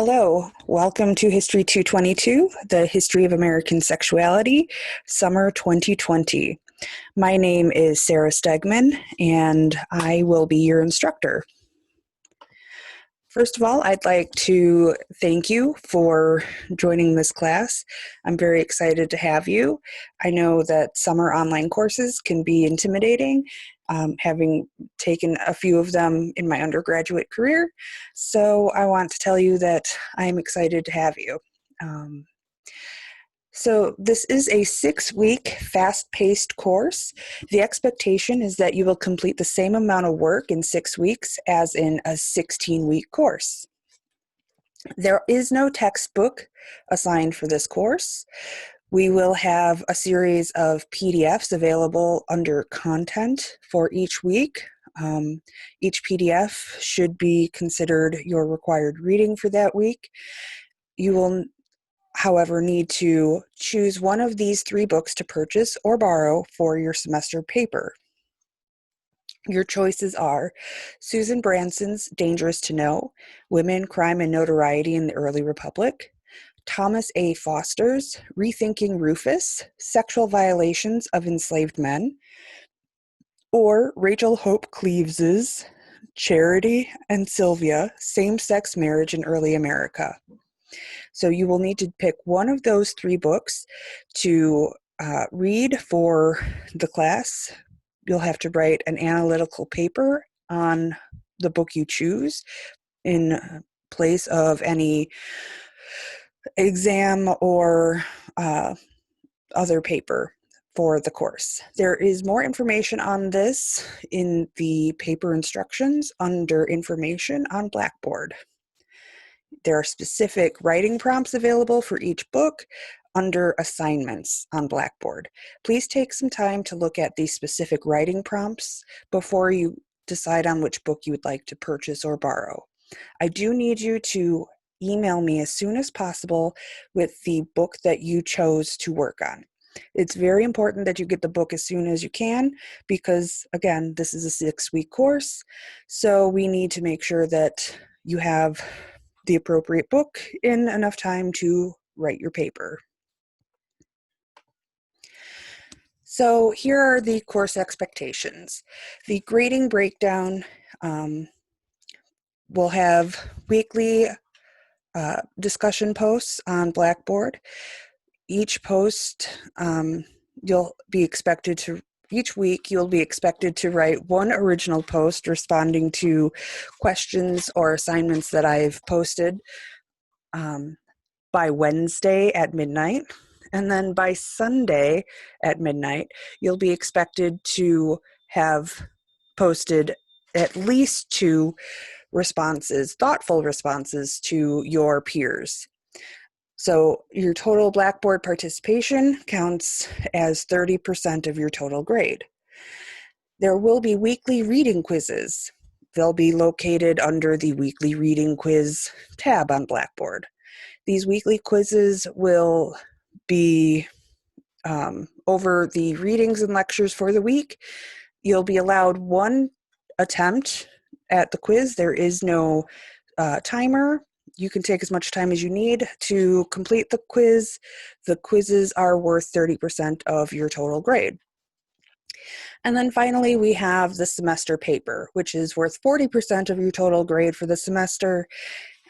Hello, welcome to History 222, the History of American Sexuality, Summer 2020. My name is Sarah Stegman, and I will be your instructor. First of all, I'd like to thank you for joining this class. I'm very excited to have you. I know that summer online courses can be intimidating, having taken a few of them in my undergraduate career. So I want to tell you that I'm excited to have you. So this is a 6-week fast-paced course. The expectation is that you will complete the same amount of work in 6 weeks as in a 16-week course. There is no textbook assigned for this course. We will have a series of PDFs available under content for each week. Each PDF should be considered your required reading for that week. You will, however, need to choose one of these 3 books to purchase or borrow for your semester paper. Your choices are Susan Branson's Dangerous to Know, Women, Crime, and Notoriety in the Early Republic, Thomas A. Foster's Rethinking Rufus, Sexual Violations of Enslaved Men, or Rachel Hope Cleves's Charity and Sylvia, Same-Sex Marriage in Early America. So you will need to pick one of those 3 books to read for the class. You'll have to write an analytical paper on the book you choose in place of any exam or other paper for the course. There is more information on this in the paper instructions under Information on Blackboard. There are specific writing prompts available for each book under Assignments on Blackboard. Please take some time to look at these specific writing prompts before you decide on which book you would like to purchase or borrow. I do need you to email me as soon as possible with the book that you chose to work on. It's very important that you get the book as soon as you can because, again, this is a 6-week course, so we need to make sure that you have the appropriate book in enough time to write your paper. So here are the course expectations. The grading breakdown will have weekly discussion posts on Blackboard. Each post, each week you'll be expected to write one original post responding to questions or assignments that I've posted by Wednesday at midnight. And then by Sunday at midnight, you'll be expected to have posted at least 2 responses, thoughtful responses to your peers. So your total Blackboard participation counts as 30% of your total grade. There will be weekly reading quizzes. They'll be located under the Weekly Reading Quiz tab on Blackboard. These weekly quizzes will be over the readings and lectures for the week. You'll be allowed 1 attempt at the quiz. There is no timer. You can take as much time as you need to complete the quiz. The quizzes are worth 30% of your total grade. And then finally, we have the semester paper, which is worth 40% of your total grade for the semester.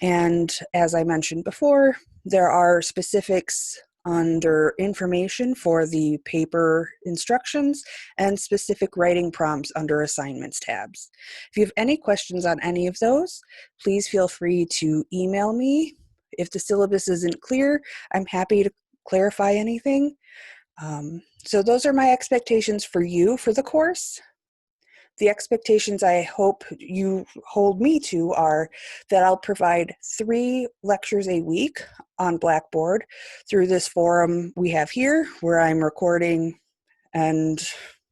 And as I mentioned before, there are specifics under Information for the paper instructions and specific writing prompts under Assignments tabs. If you have any questions on any of those, please feel free to email me. If the syllabus isn't clear, I'm happy to clarify anything. So those are my expectations for you for the course. The expectations I hope you hold me to are that I'll provide 3 lectures a week on Blackboard through this forum we have here, where I'm recording and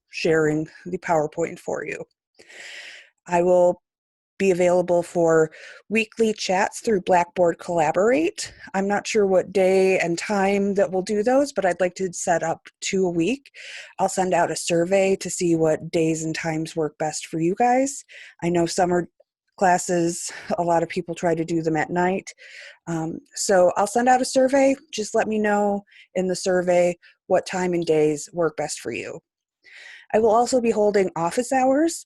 sharing the PowerPoint for you. I will be available for weekly chats through Blackboard Collaborate. I'm not sure what day and time that we'll do those, but I'd like to set up 2 a week. I'll send out a survey to see what days and times work best for you guys. I know some are classes, a lot of people try to do them at night. So I'll send out a survey. Just let me know in the survey what time and days work best for you. I will also be holding office hours.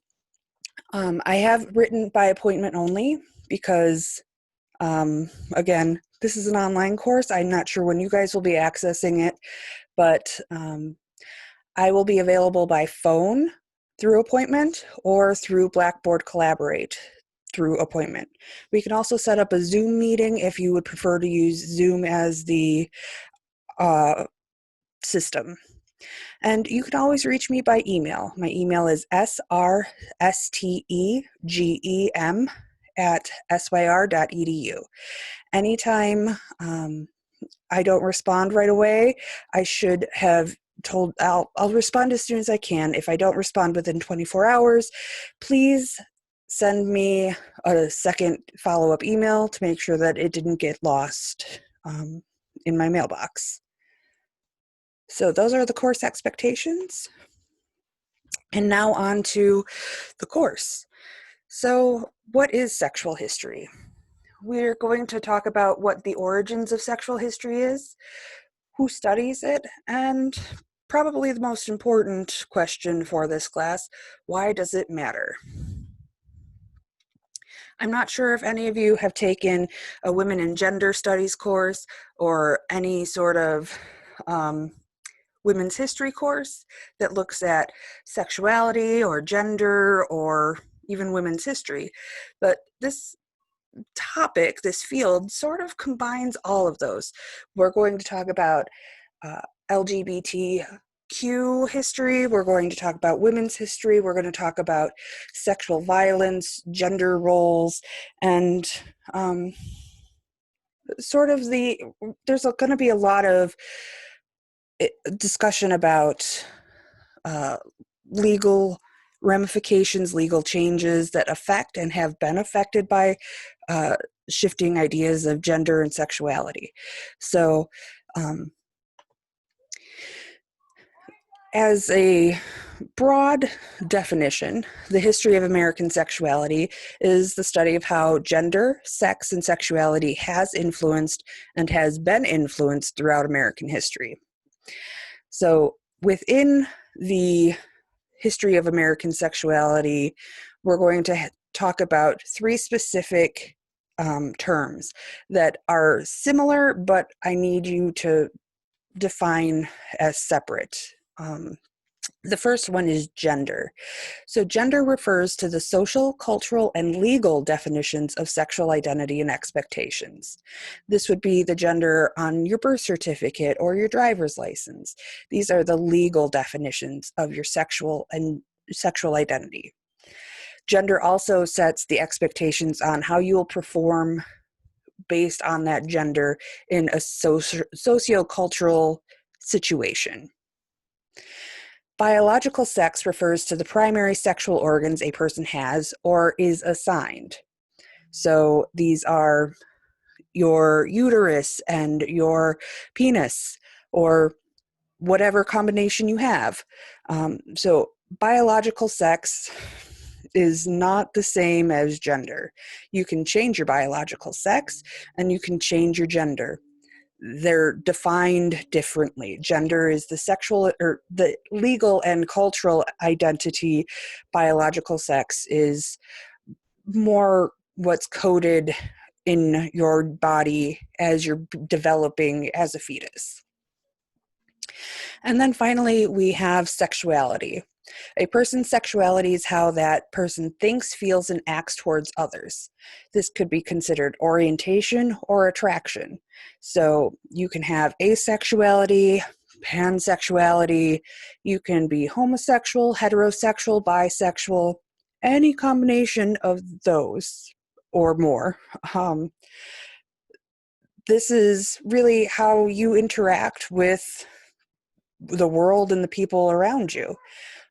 I have written by appointment only because, again, this is an online course. I'm not sure when you guys will be accessing it, but I will be available by phone through appointment or through Blackboard Collaborate through appointment. We can also set up a Zoom meeting if you would prefer to use Zoom as the system. And you can always reach me by email. My email is srstegem@syr.edu. Anytime I don't respond right away, I should have told, I'll respond as soon as I can. If I don't respond within 24 hours, please send me a second follow-up email to make sure that it didn't get lost in my mailbox. So those are the course expectations. And now on to the course. So what is sexual history? We're going to talk about what the origins of sexual history is, who studies it, and probably the most important question for this class, why does it matter? I'm not sure if any of you have taken a women and gender studies course or any sort of women's history course that looks at sexuality or gender or even women's history. But this topic, this field, sort of combines all of those. We're going to talk about LGBTQ history, we're going to talk about women's history, we're going to talk about sexual violence, gender roles, and there's going to be a lot of discussion about legal ramifications, legal changes that affect and have been affected by shifting ideas of gender and sexuality. So as a broad definition, the history of American sexuality is the study of how gender, sex, and sexuality has influenced and has been influenced throughout American history. So within the history of American sexuality, we're going to talk about three specific terms that are similar, but I need you to define as separate. The first one is gender. So gender refers to the social, cultural, and legal definitions of sexual identity and expectations. This would be the gender on your birth certificate or your driver's license. These are the legal definitions of your sexual identity. Gender also sets the expectations on how you will perform based on that gender in a sociocultural situation. Biological sex refers to the primary sexual organs a person has or is assigned. So these are your uterus and your penis, or whatever combination you have. So biological sex is not the same as gender. You can change your biological sex and you can change your gender. They're defined differently. Gender is the sexual or the legal and cultural identity. Biological sex is more what's coded in your body as you're developing as a fetus. And then finally, we have sexuality. A person's sexuality is how that person thinks, feels, and acts towards others. This could be considered orientation or attraction. So you can have asexuality, pansexuality, you can be homosexual, heterosexual, bisexual, any combination of those or more. This is really how you interact with the world and the people around you,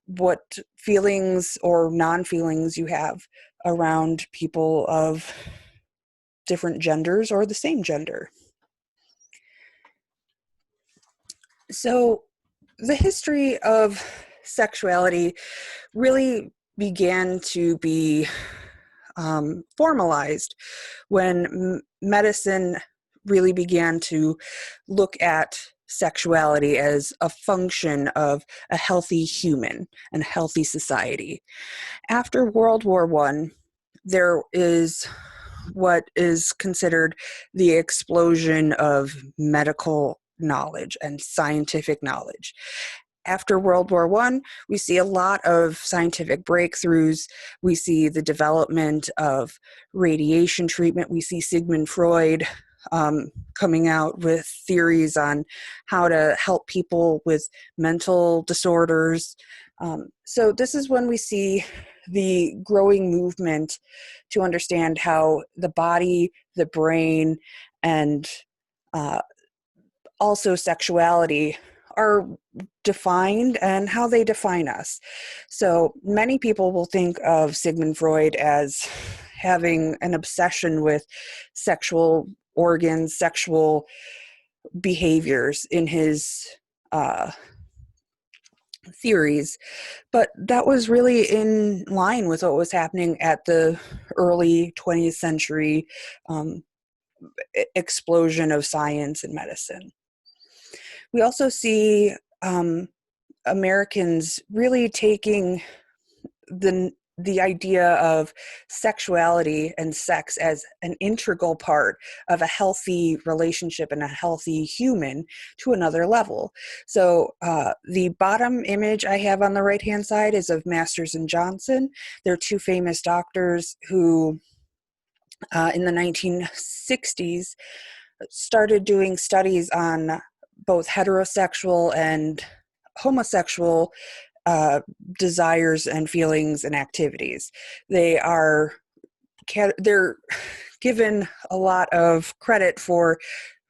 what feelings or non-feelings you have around people of different genders or the same gender. So the history of sexuality really began to be formalized when medicine really began to look at sexuality as a function of a healthy human and healthy society. After World War I, there is what is considered the explosion of medical knowledge and scientific knowledge. After World War I, we see a lot of scientific breakthroughs. We see the development of radiation treatment. We see Sigmund Freud coming out with theories on how to help people with mental disorders. So this is when we see the growing movement to understand how the body, the brain, and also sexuality are defined and how they define us. So many people will think of Sigmund Freud as having an obsession with sexual organs, sexual behaviors in his theories, but that was really in line with what was happening at the early 20th century explosion of science and medicine. We also see Americans really taking the idea of sexuality and sex as an integral part of a healthy relationship and a healthy human to another level. So the bottom image I have on the right-hand side is of Masters and Johnson. They're two famous doctors who in the 1960s started doing studies on both heterosexual and homosexual desires and feelings and activities. They're given a lot of credit for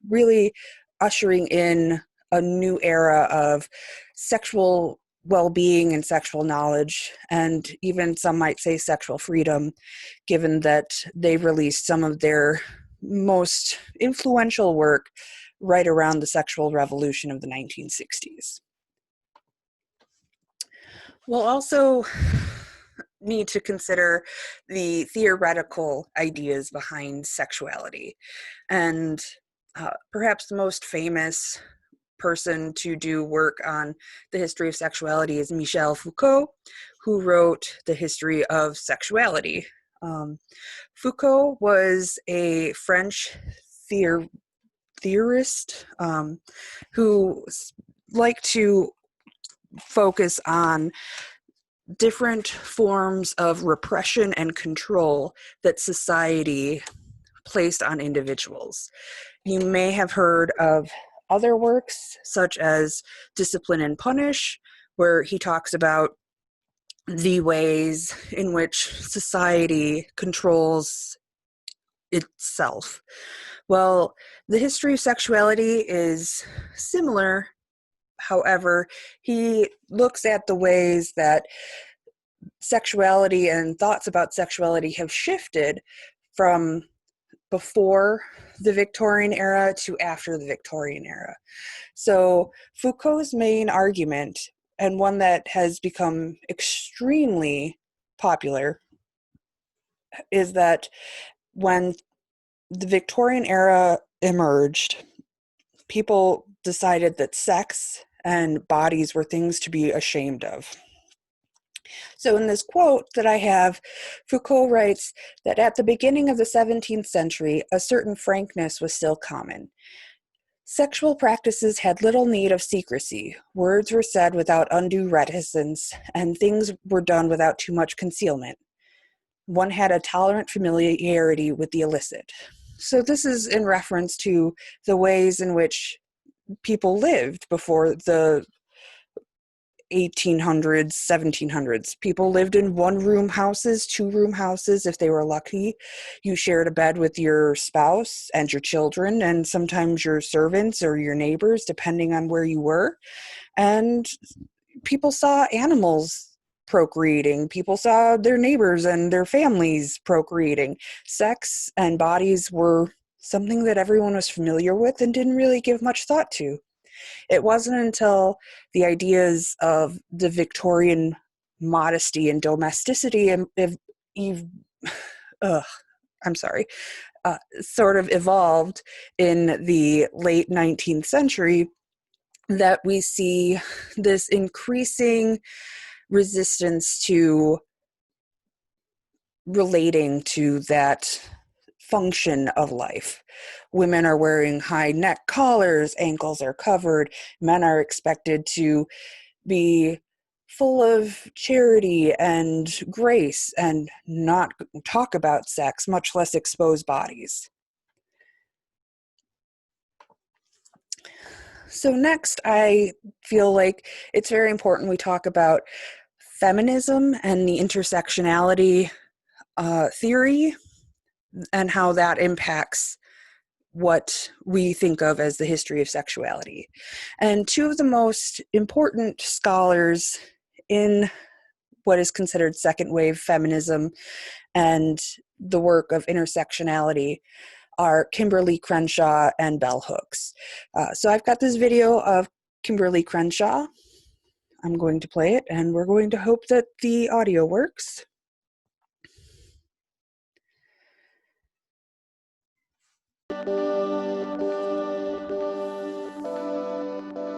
really ushering in a new era of sexual well-being and sexual knowledge, and even some might say sexual freedom, given that they released some of their most influential work right around the sexual revolution of the 1960s. We'll also need to consider the theoretical ideas behind sexuality. And perhaps the most famous person to do work on the history of sexuality is Michel Foucault, who wrote The History of Sexuality. Foucault was a French theorist who liked to focus on different forms of repression and control that society placed on individuals. You may have heard of other works such as Discipline and Punish, where he talks about the ways in which society controls itself. Well, the history of sexuality is similar. However, he looks at the ways that sexuality and thoughts about sexuality have shifted from before the Victorian era to after the Victorian era. So Foucault's main argument, and one that has become extremely popular, is that when the Victorian era emerged, people decided that sex and bodies were things to be ashamed of. So in this quote that I have, Foucault writes that at the beginning of the 17th century, a certain frankness was still common. Sexual practices had little need of secrecy. Words were said without undue reticence, and things were done without too much concealment. One had a tolerant familiarity with the illicit. So this is in reference to the ways in which people lived before the 1800s, 1700s. People lived in one-room houses, two-room houses if they were lucky. You shared a bed with your spouse and your children, and sometimes your servants or your neighbors, depending on where you were. And people saw animals procreating. People saw their neighbors and their families procreating. Sex and bodies were something that everyone was familiar with and didn't really give much thought to. It wasn't until the ideas of the Victorian modesty and domesticity I'm sorry, sort of evolved in the late 19th century, that we see this increasing resistance to relating to that function of life. Women are wearing high neck collars, ankles are covered, men are expected to be full of charity and grace and not talk about sex, much less expose bodies. So next, I feel like it's very important we talk about feminism and the intersectionality theory and how that impacts what we think of as the history of sexuality. And two of the most important scholars in what is considered second wave feminism and the work of intersectionality are Kimberly Crenshaw and Bell Hooks. So I've got this video of Kimberly Crenshaw. I'm going to play it, and we're going to hope that the audio works.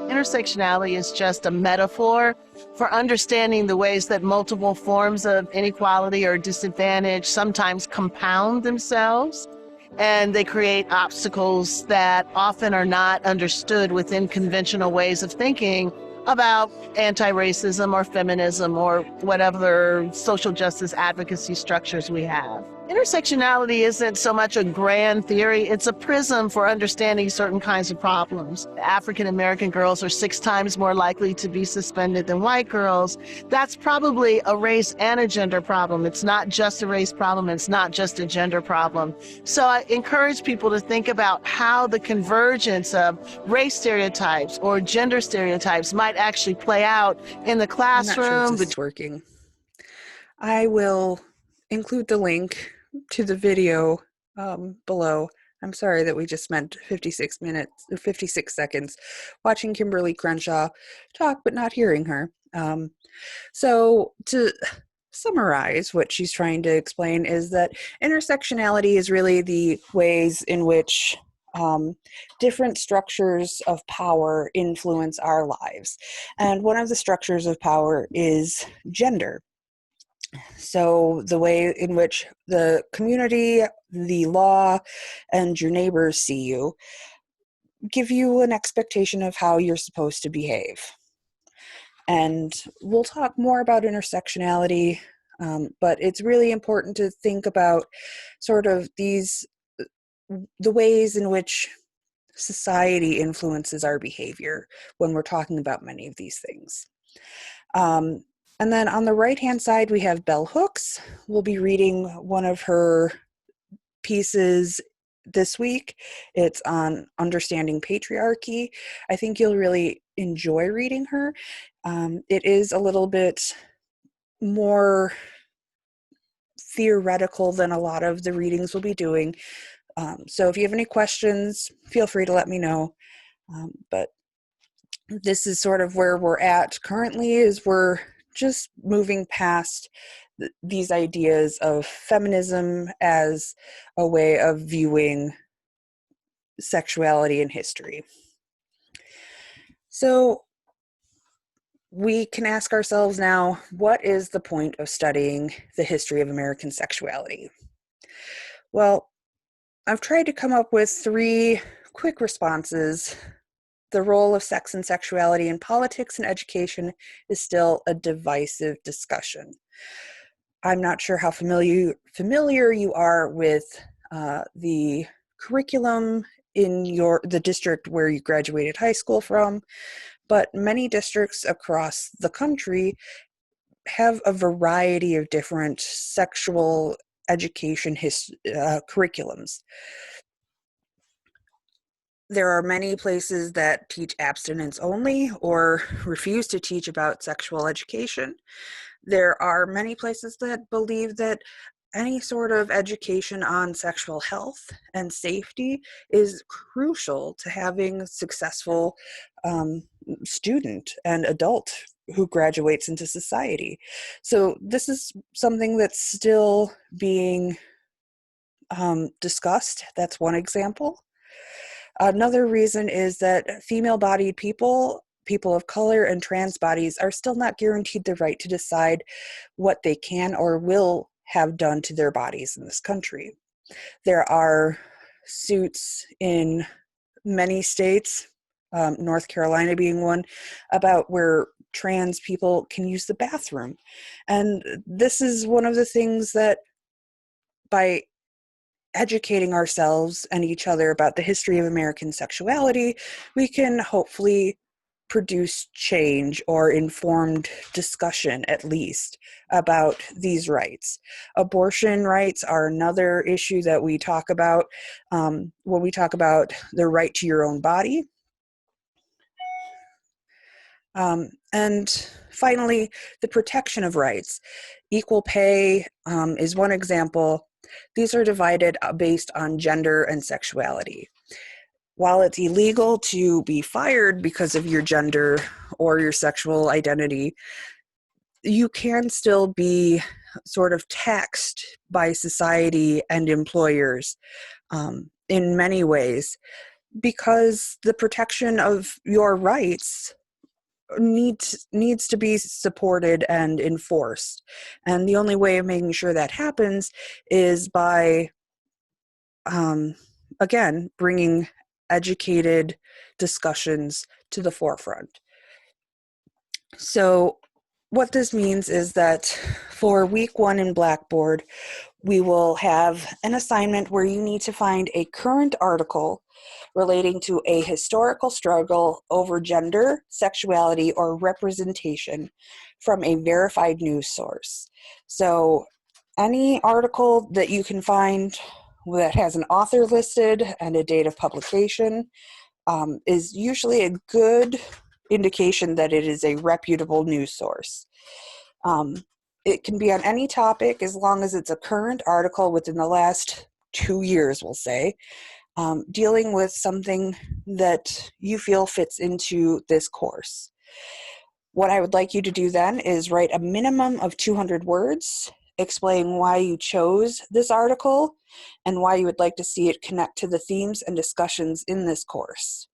Intersectionality is just a metaphor for understanding the ways that multiple forms of inequality or disadvantage sometimes compound themselves, and they create obstacles that often are not understood within conventional ways of thinking about anti-racism or feminism or whatever social justice advocacy structures we have. Intersectionality isn't so much a grand theory, it's a prism for understanding certain kinds of problems. African American girls are 6 times more likely to be suspended than white girls. That's probably a race and a gender problem. It's not just a race problem, it's not just a gender problem. So I encourage people to think about how the convergence of race stereotypes or gender stereotypes might actually play out in the classroom. I'm not sure if this is working. I will include the link to the video below. I'm sorry that we just spent 56 seconds watching Kimberly Crenshaw talk, but not hearing her. So to summarize what she's trying to explain is that intersectionality is really the ways in which different structures of power influence our lives. And one of the structures of power is gender. So the way in which the community, the law, and your neighbors see you give you an expectation of how you're supposed to behave. And we'll talk more about intersectionality, but it's really important to think about sort of the ways in which society influences our behavior when we're talking about many of these things. And then on the right-hand side, we have Bell Hooks. We'll be reading one of her pieces this week. It's on understanding patriarchy. I think you'll really enjoy reading her. It is a little bit more theoretical than a lot of the readings we'll be doing. So if you have any questions, feel free to let me know. But this is sort of where we're at currently, is we're just moving past these ideas of feminism as a way of viewing sexuality in history. So we can ask ourselves now, what is the point of studying the history of American sexuality? Well, I've tried to come up with 3 quick responses. The role of sex and sexuality in politics and education is still a divisive discussion. I'm not sure how familiar you are with the curriculum in the district where you graduated high school from, but many districts across the country have a variety of different sexual education curriculums. There are many places that teach abstinence only or refuse to teach about sexual education. There are many places that believe that any sort of education on sexual health and safety is crucial to having a successful student and adult who graduates into society. So this is something that's still being discussed. That's one example. Another reason is that female-bodied people, people of color, and trans bodies are still not guaranteed the right to decide what they can or will have done to their bodies in this country. There are suits in many states, North Carolina being one, about where trans people can use the bathroom. And this is one of the things that, by educating ourselves and each other about the history of American sexuality, we can hopefully produce change or informed discussion, at least, about these rights. Abortion rights are another issue that we talk about when we talk about the right to your own body. And finally, the protection of rights. Equal pay is one example. These are divided based on gender and sexuality. While it's illegal to be fired because of your gender or your sexual identity, you can still be sort of taxed by society and employers in many ways, because the protection of your rights needs to be supported and enforced. And the only way of making sure that happens is by, again, bringing educated discussions to the forefront. So what this means is that for week 1 in Blackboard, we will have an assignment where you need to find a current article relating to a historical struggle over gender, sexuality, or representation from a verified news source. So any article that you can find that has an author listed and a date of publication is usually a good indication that it is a reputable news source. It can be on any topic as long as it's a current article within the last 2 years, we'll say, dealing with something that you feel fits into this course. What I would like you to do then is write a minimum of 200 words, explain why you chose this article and why you would like to see it connect to the themes and discussions in this course.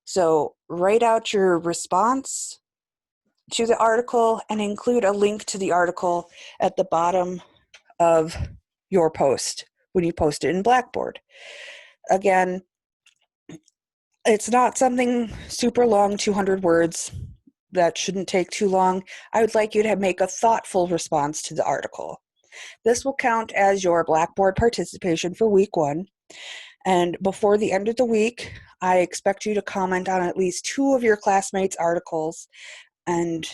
So write out your response to the article and include a link to the article at the bottom of your post when you post it in Blackboard. Again, it's not something super long, 200 words. That shouldn't take too long. I would like you to make a thoughtful response to the article. This will count as your Blackboard participation for week 1. And before the end of the week, I expect you to comment on at least 2 of your classmates' articles and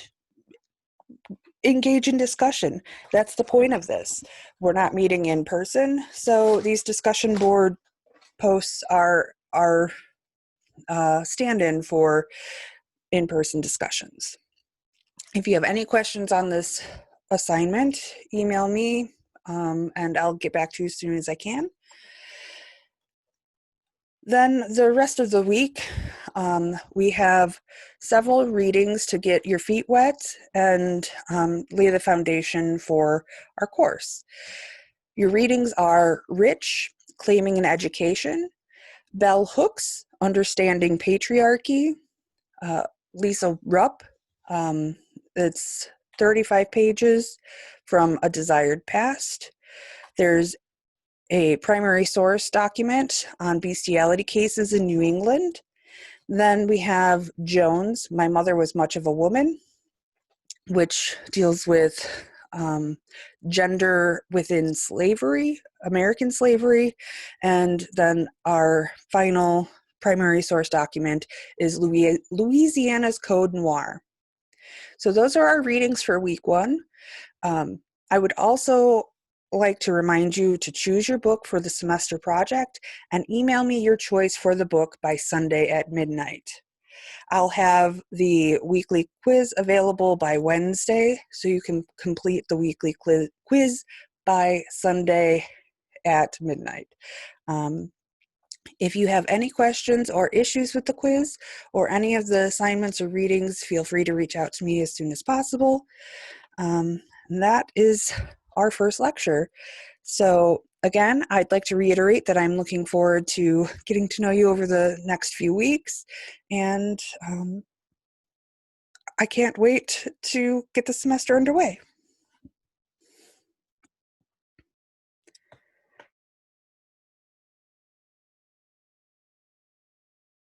engage in discussion. That's the point of this. We're not meeting in person, so these discussion board posts are stand-in for in-person discussions. If you have any questions on this assignment, email me and I'll get back to you as soon as I can. Then the rest of the week, we have several readings to get your feet wet and lay the foundation for our course. Your readings are Rich, Claiming an Education, Bell Hooks, Understanding Patriarchy, Lisa Rupp, it's 35 pages from A Desired Past. There's a primary source document on bestiality cases in New England. Then we have Jones, My Mother Was Much of a Woman, which deals with gender within slavery, American slavery. And then our final primary source document is Louisiana's Code Noir. So those are our readings for week 1. I would also like to remind you to choose your book for the semester project and email me your choice for the book by Sunday at midnight. I'll have the weekly quiz available by Wednesday, so you can complete the weekly quiz by Sunday at midnight. If you have any questions or issues with the quiz or any of the assignments or readings, feel free to reach out to me as soon as possible. And that is our first lecture. So Again, I'd like to reiterate that I'm looking forward to getting to know you over the next few weeks, and I can't wait to get the semester underway.